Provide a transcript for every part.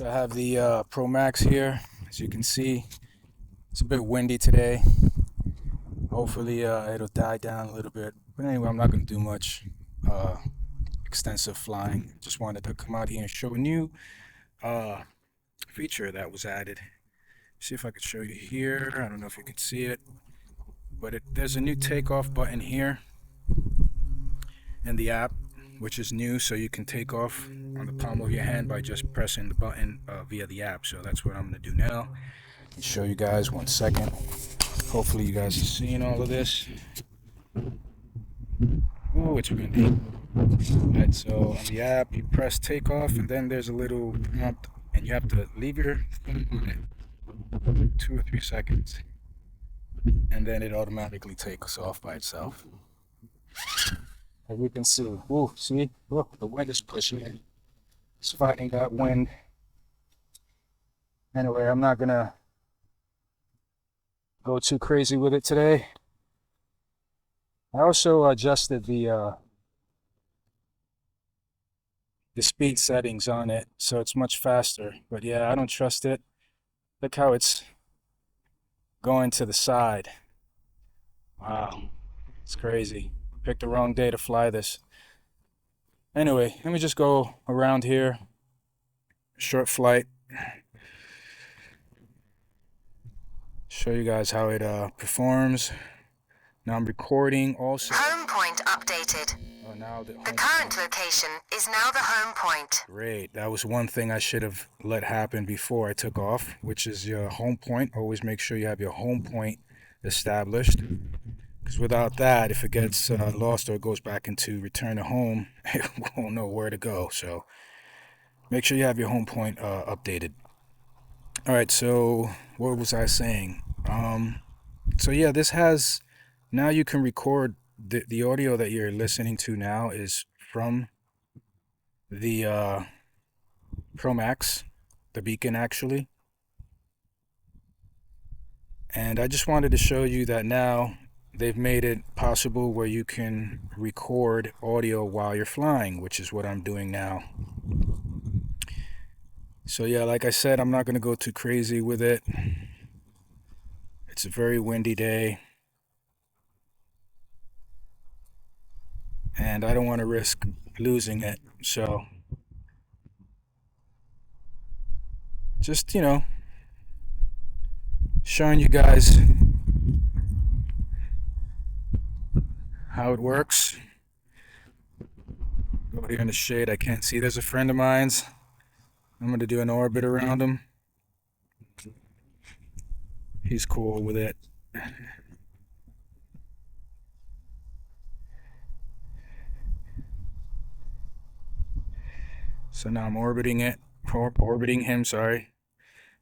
So I have the Pro Max here. As you can see, it's a bit windy today. Hopefully it'll die down a little bit. But anyway, I'm not going to do much uh, extensive flying. Just wanted to come out here and show a new uh, feature that was added. See if I could show you here. I don't know if you can see it, but there's a new takeoff button here in the app, which is new, so you can take off on the palm of your hand by just pressing the button via the app. So that's what I'm going to do now. I'll show you guys 1 second. Hopefully you guys are seeing all of this. Oh, it's windy. Alright, so on the app you press takeoff and then there's a little prompt and you have to leave your phone on it 2 or 3 seconds and then it automatically takes off by itself. As you can see, ooh, see? Look, the wind is pushing it. It's fighting that wind. Anyway, I'm not gonna go too crazy with it today. I also adjusted the speed settings on it, so it's much faster. But yeah, I don't trust it. Look how it's going to the side. Wow, it's crazy. Picked the wrong day to fly this. Anyway, let me just go around here. Short flight. Show you guys how it performs. Now I'm recording also. Home point updated. Oh, now the current location is now the home point. Great. That was one thing I should have let happen before I took off, which is your home point. Always make sure you have your home point established. Because without that, if it gets lost or it goes back into return to home, it won't know where to go. So make sure you have your home point updated. All right, so what was I saying? So yeah, this has, now you can record the audio that you're listening to now is from the Pro Max, the beacon actually. And I just wanted to show you that now they've made it possible where you can record audio while you're flying, which is what I'm doing now. So yeah, like I said, I'm not going to go too crazy with it. It's a very windy day. And I don't want to risk losing it. So just, showing you guys how it works. Go here in the shade. I can't see. There's a friend of mine's. I'm going to do an orbit around him. He's cool with it. So now I'm orbiting him, sorry.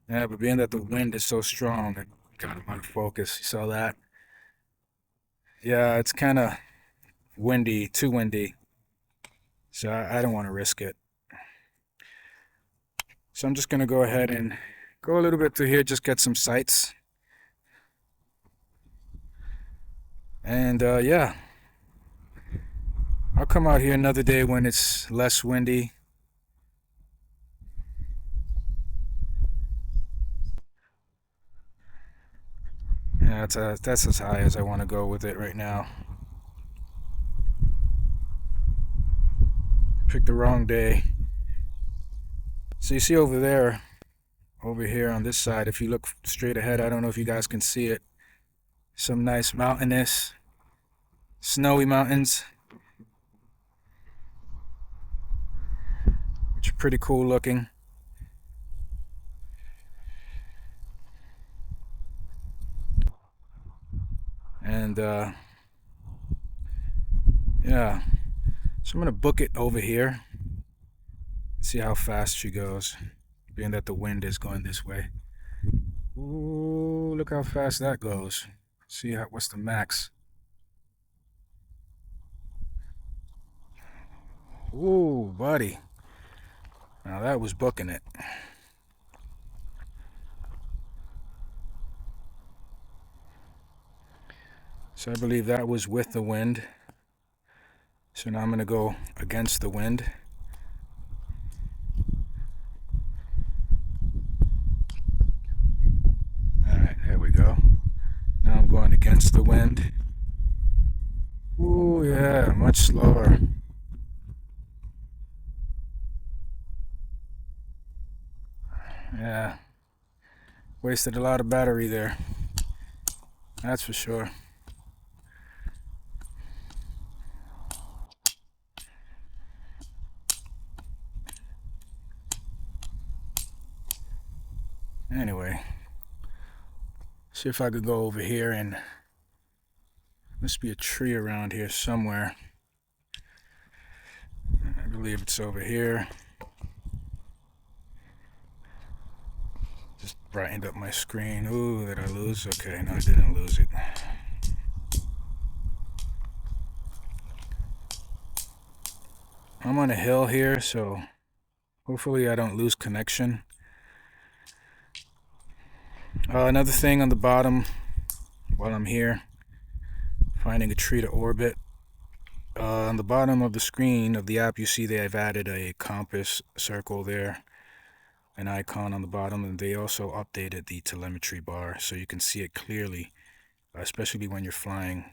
Yeah, but being that the wind is so strong, I got him out of focus. You saw that? Yeah, it's kind of windy, too windy. So I don't want to risk it. So I'm just going to go ahead and go a little bit through here, just get some sights. And yeah, I'll come out here another day when it's less windy. Yeah, that's as high as I want to go with it right now. Picked the wrong day. So you see over there, over here on this side, if you look straight ahead, I don't know if you guys can see it. Some nice mountainous, snowy mountains, which are pretty cool looking. And yeah, so I'm gonna book it over here. See how fast she goes, being that the wind is going this way. Ooh, look how fast that goes. See what's the max. Ooh, buddy. Now that was booking it. So I believe that was with the wind. So now I'm going to go against the wind. against the wind. Ooh, yeah, much slower. Yeah, wasted a lot of battery there. That's for sure. Anyway, see if I could go over here, and must be a tree around here somewhere. I believe it's over here. Just brightened up my screen. Ooh, did I lose? Okay, no, I didn't lose it. I'm on a hill here, so hopefully I don't lose connection. Another thing on the bottom while I'm here, finding a tree to orbit. On the bottom of the screen of the app, you see they've added a compass circle there, an icon on the bottom, and they also updated the telemetry bar so you can see it clearly, especially when you're flying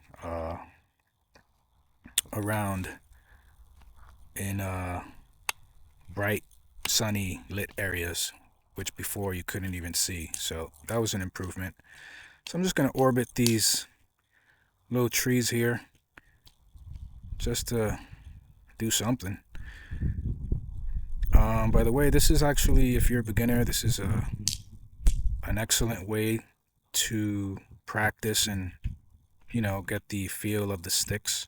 around in bright, sunny, lit areas, which before you couldn't even see. So that was an improvement. So I'm just going to orbit these little trees here just to do something. By the way, this is actually, if you're a beginner, this is an excellent way to practice and, get the feel of the sticks.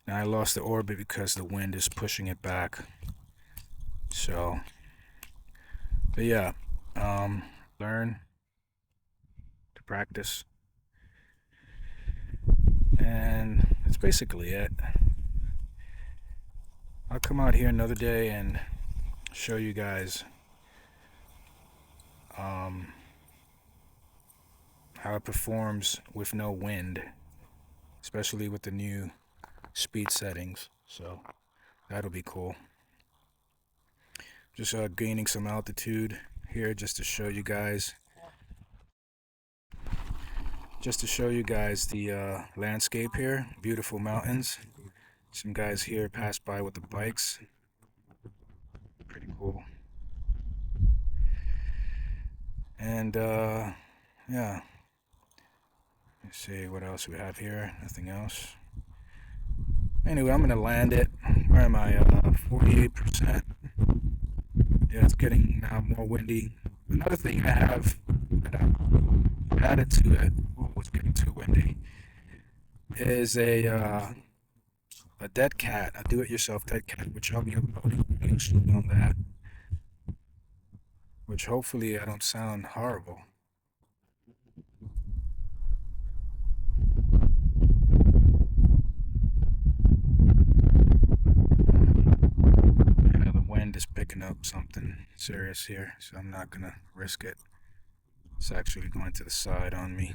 Now I lost the orbit because the wind is pushing it back. So, but yeah, learn to practice. And that's basically it. I'll come out here another day and show you guys how it performs with no wind, especially with the new speed settings. So that'll be cool. Just gaining some altitude here just to show you guys the landscape here. Beautiful mountains. Some guys here pass by with the bikes. Pretty cool. And yeah, let's see what else we have here. Nothing else. Anyway, I'm gonna land it. Where am I? 48%. Yeah, it's getting now more windy. Another thing I have added to it, it's getting too windy, is a dead cat, a do-it-yourself dead cat, which I'll be uploading soon on that. Which hopefully I don't sound horrible. The wind is picking up something serious here, so I'm not gonna risk it. It's actually going to the side on me.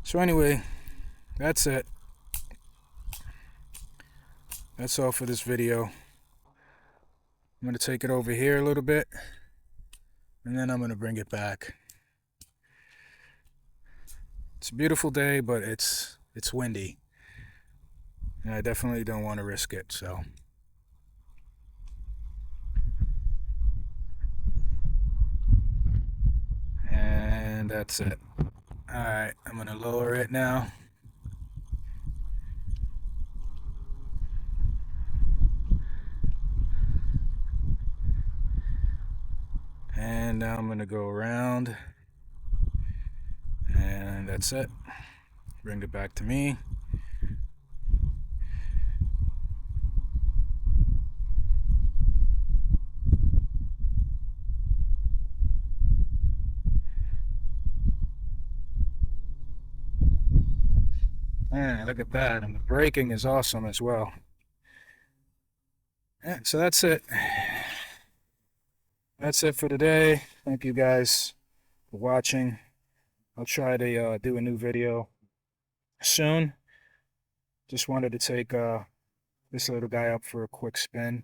So anyway, that's it. That's all for this video. I'm gonna take it over here a little bit, and then I'm gonna bring it back. It's a beautiful day, but it's windy, and I definitely don't want to risk it. So. And that's it. Alright, I'm gonna lower it now. And now I'm gonna go around. And that's it. Bring it back to me. Man, look at that. And the braking is awesome as well. Yeah, so that's it. That's it for today. Thank you guys for watching. I'll try to do a new video soon. Just wanted to take this little guy up for a quick spin.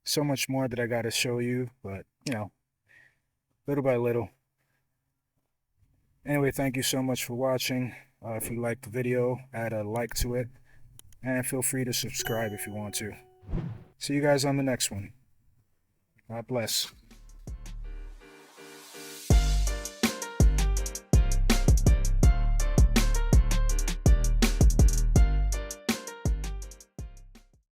So much more that I got to show you, but little by little. Anyway, thank you so much for watching. If you liked the video, add a like to it, and feel free to subscribe if you want to. See you guys on the next one. God bless.